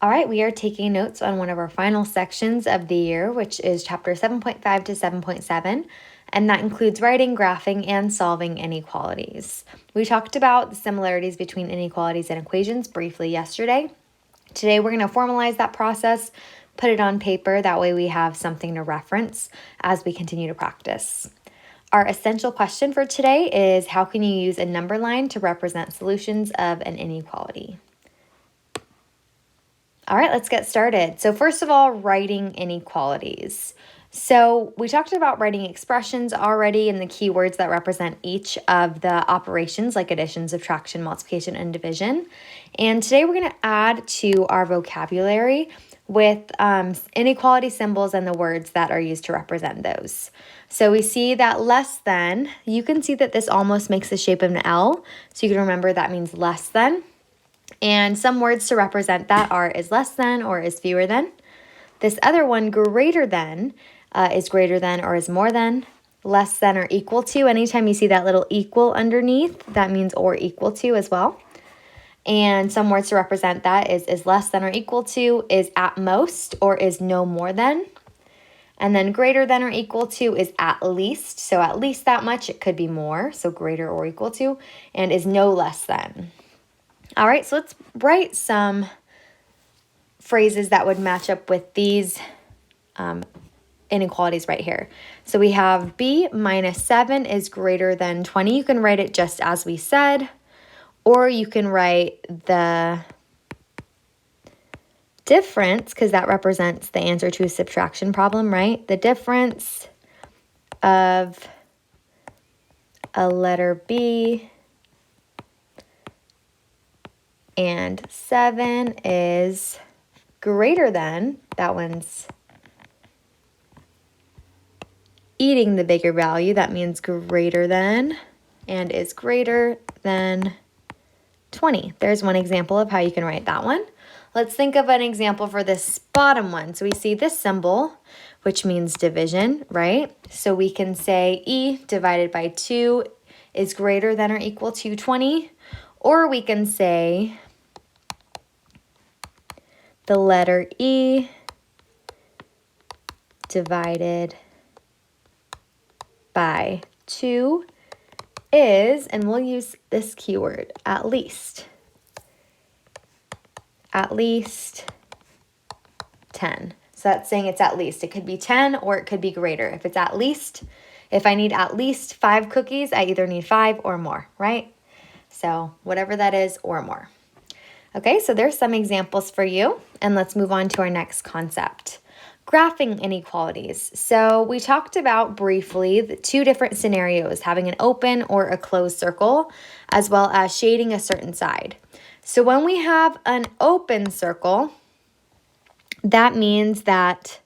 All right, we are taking notes on one of our final sections of the year, which is chapter 7.5 to 7.7, and that includes writing, graphing, and solving inequalities. We talked about the similarities between inequalities and equations briefly yesterday. Today, we're going to formalize that process, put it on paper, that way we have something to reference as we continue to practice. Our essential question for today is, how can you use a number line to represent solutions of an inequality? All right, let's get started. So first of all, writing inequalities. So we talked about writing expressions already and the keywords that represent each of the operations like addition, subtraction, multiplication, and division. And today we're going to add to our vocabulary with inequality symbols and the words that are used to represent those. So we see that less than, you can see that this almost makes the shape of an L. So you can remember that means less than. And some words to represent that are is less than or is fewer than. This other one, greater than, is greater than or is more than. Less than or equal to. Anytime you see that little equal underneath, that means or equal to as well. And some words to represent that is less than or equal to, is at most, or is no more than. And then greater than or equal to is at least. So at least that much, it could be more. So greater or equal to. And is no less than. All right, so let's write some phrases that would match up with these inequalities right here. So we have b minus 7 is greater than 20. You can write it just as we said, or you can write the difference, because that represents the answer to a subtraction problem, right? The difference of a letter B and 7 is greater than, that one's eating the bigger value, that means greater than, and is greater than 20. There's one example of how you can write that one. Let's think of an example for this bottom one. So we see this symbol, which means division, right? So we can say E divided by 2 is greater than or equal to 20, or we can say the letter E divided by 2 is, and we'll use this keyword, at least. At least 10. So that's saying it's at least. It could be 10 or it could be greater. If it's at least, if I need at least 5 cookies, I either need 5 or more, right? So whatever that is or more. Okay, so there's some examples for you, and let's move on to our next concept. Graphing inequalities. So we talked about briefly the two different scenarios, having an open or a closed circle, as well as shading a certain side. So when we have an open circle, that means that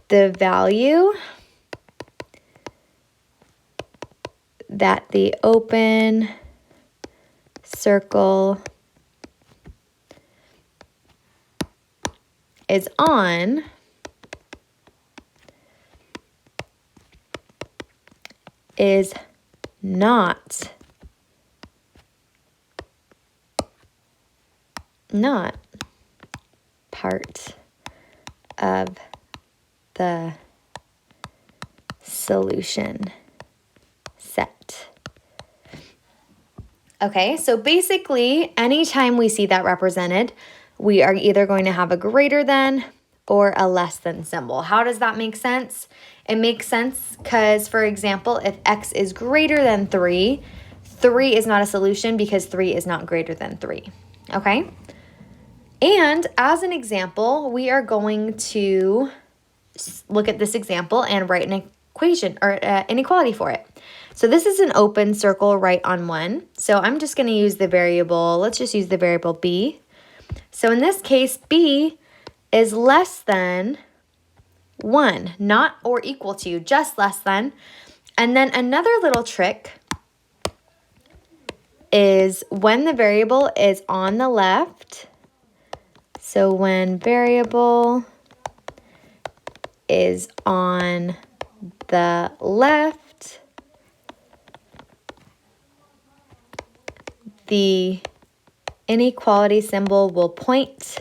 the value that the open circle is on is not part of the solution set. Okay, so basically, anytime we see that represented, we are either going to have a greater than or a less than symbol. How does that make sense? It makes sense because, for example, if x is greater than 3, 3 is not a solution because 3 is not greater than 3. Okay? And as an example, we are going to look at this example and write an equation or inequality for it. So this is an open circle right on 1. So I'm just going to use the variable, let's just use the variable b. So in this case, b is less than 1, not or equal to, just less than. And then another little trick is when the variable is on the left. So when variable is on the left, the inequality symbol will point.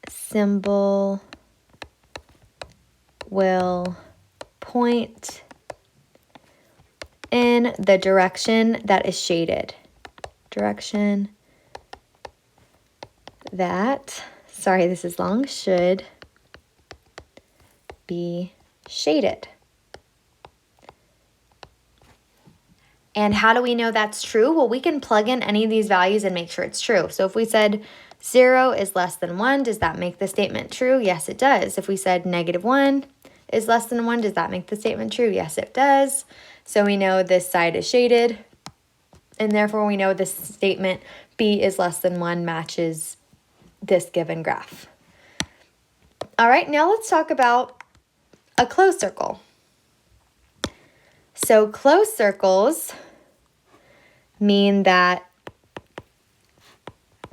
Symbol will point in the direction that is shaded. Direction that, sorry, this is long, should be shaded. And how do we know that's true? Well, we can plug in any of these values and make sure it's true. So if we said 0 is less than 1, does that make the statement true? Yes, it does. If we said -1 is less than 1, does that make the statement true? Yes, it does. So we know this side is shaded, and therefore we know this statement b is less than 1 matches this given graph. All right, now let's talk about a closed circle. So closed circles mean that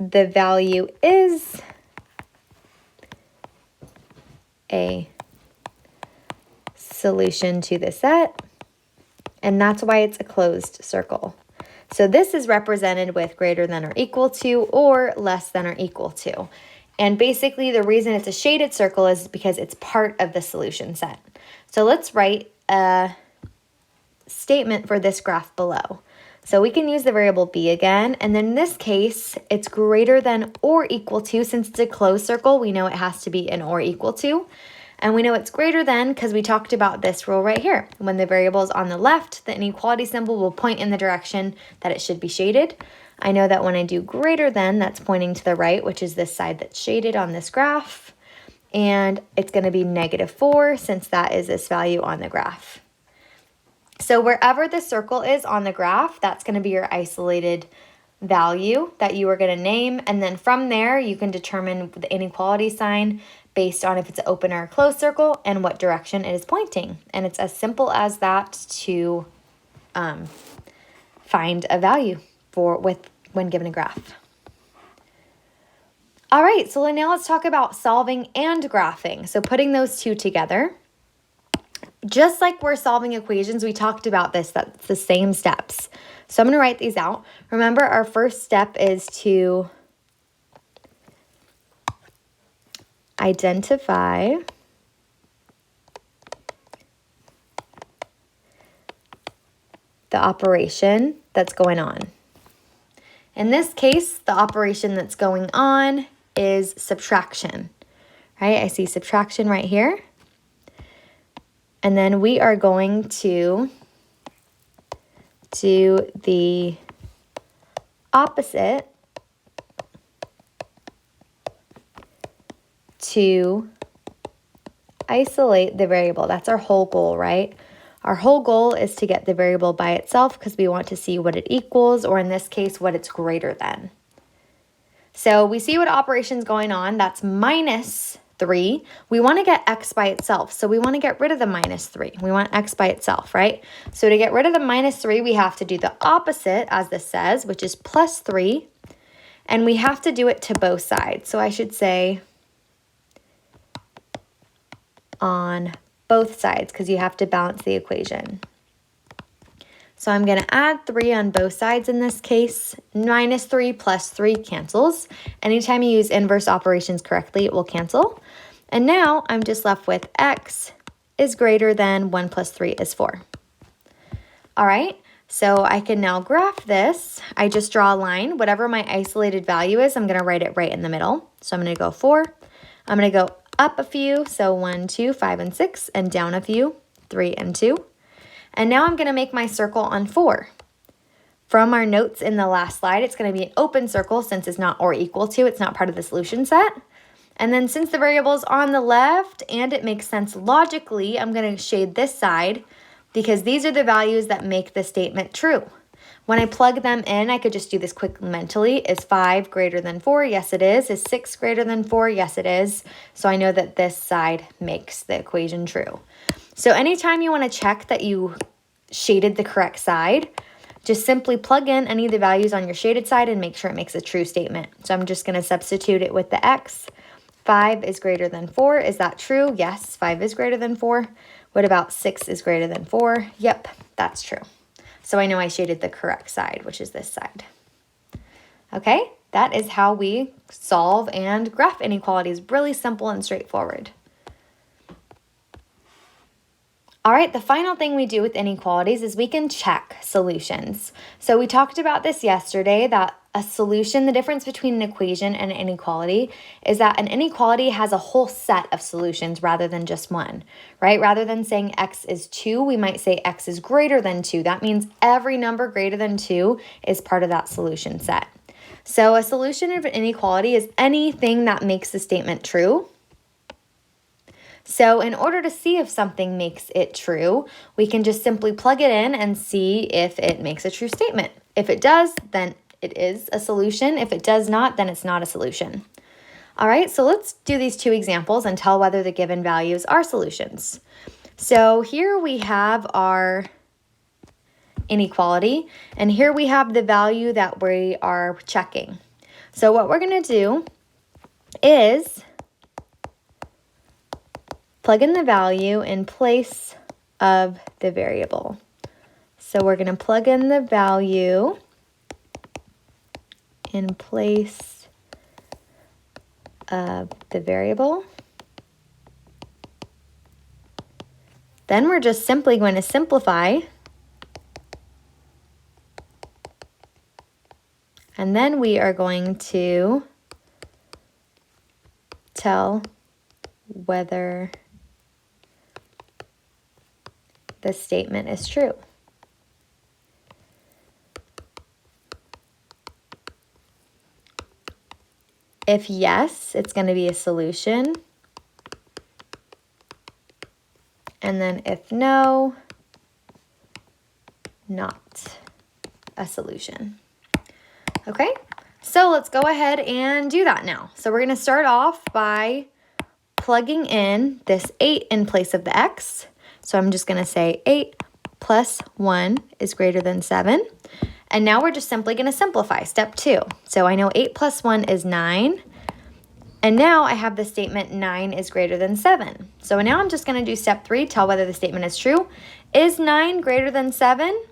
the value is a solution to the set, and that's why it's a closed circle. So this is represented with greater than or equal to or less than or equal to. And basically the reason it's a shaded circle is because it's part of the solution set. So let's write a statement for this graph below. So we can use the variable b again, and then in this case, it's greater than or equal to. Since it's a closed circle, we know it has to be an or equal to. And we know it's greater than because we talked about this rule right here. When the variable is on the left, the inequality symbol will point in the direction that it should be shaded. I know that when I do greater than, that's pointing to the right, which is this side that's shaded on this graph. And it's going to be -4 since that is this value on the graph. So wherever the circle is on the graph, that's going to be your isolated value that you are going to name. And then from there, you can determine the inequality sign based on if it's an open or a closed circle and what direction it is pointing. And it's as simple as that to find a value when given a graph. All right, so now let's talk about solving and graphing. So putting those two together. Just like we're solving equations, we talked about this, that's the same steps. So I'm going to write these out. Remember, our first step is to identify the operation that's going on. In this case, the operation that's going on is subtraction, right? I see subtraction right here. And then we are going to do the opposite to isolate the variable. That's our whole goal, right? Our whole goal is to get the variable by itself because we want to see what it equals, or in this case, what it's greater than. So we see what operation's going on. That's -3. We want to get x by itself. So we want to get rid of the -3. We want x by itself, right? So to get rid of the -3, we have to do the opposite, as this says, which is +3. And we have to do it to both sides. So I should say on both sides because you have to balance the equation. So I'm going to add 3 on both sides in this case. -3 plus 3 cancels. Anytime you use inverse operations correctly, it will cancel. And now I'm just left with x is greater than 1 plus 3 is 4. All right, so I can now graph this. I just draw a line. Whatever my isolated value is, I'm going to write it right in the middle. So I'm going to go 4. I'm going to go up a few, so 1, 2, 5, and 6, and down a few, 3 and 2. And now I'm going to make my circle on 4. From our notes in the last slide, it's going to be an open circle since it's not or equal to, it's not part of the solution set. And then since the variable is on the left and it makes sense logically, I'm going to shade this side because these are the values that make the statement true. When I plug them in, I could just do this quick mentally. Is 5 greater than 4? Yes, it is. Is 6 greater than 4? Yes, it is. So I know that this side makes the equation true. So anytime you want to check that you shaded the correct side, just simply plug in any of the values on your shaded side and make sure it makes a true statement. So I'm just going to substitute it with the x. 5 is greater than 4. Is that true? Yes, 5 is greater than 4. What about 6 is greater than 4? Yep, that's true. So I know I shaded the correct side, which is this side. Okay, that is how we solve and graph inequalities. Really simple and straightforward. All right, the final thing we do with inequalities is we can check solutions. So we talked about this yesterday, that a solution, the difference between an equation and an inequality is that an inequality has a whole set of solutions rather than just one, right? Rather than saying x is 2, we might say x is greater than 2. That means every number greater than 2 is part of that solution set. So a solution of an inequality is anything that makes the statement true. So in order to see if something makes it true, we can just simply plug it in and see if it makes a true statement. If it does, then it is a solution. If it does not, then it's not a solution. All right, so let's do these two examples and tell whether the given values are solutions. So here we have our inequality, and here we have the value that we are checking. So what we're going to do is plug in the value in place of the variable. So we're going to plug in the value in place of the variable. Then we're just simply going to simplify. And then we are going to tell whether the statement is true. If yes, it's going to be a solution. And then if no, not a solution. Okay, so let's go ahead and do that now. So we're going to start off by plugging in this 8 in place of the x. So I'm just going to say 8 plus 1 is greater than 7. And now we're just simply going to simplify, step 2. So I know 8 plus 1 is 9. And now I have the statement 9 is greater than 7. So now I'm just going to do step 3, tell whether the statement is true. Is 9 greater than 7?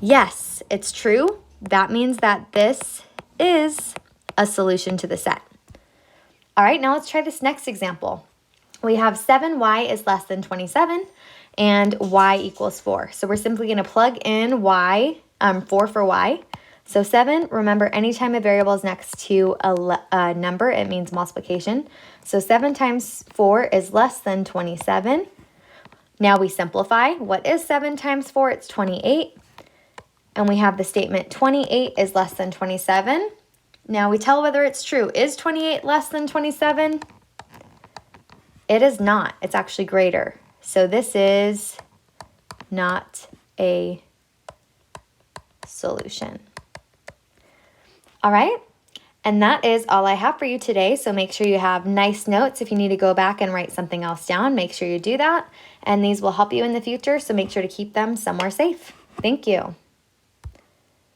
Yes, it's true. That means that this is a solution to the set. All right, now let's try this next example. We have 7y is less than 27 and y equals 4. So we're simply going to plug in y, 4 for y. So 7, remember, anytime a variable is next to a number, it means multiplication. So 7 times 4 is less than 27. Now we simplify. What is 7 times 4? It's 28. And we have the statement 28 is less than 27. Now we tell whether it's true. Is 28 less than 27? It is not. It's actually greater. So this is not a solution. All right, and that is all I have for you today. So make sure you have nice notes. If you need to go back and write something else down, make sure you do that. And these will help you in the future, so make sure to keep them somewhere safe. Thank you.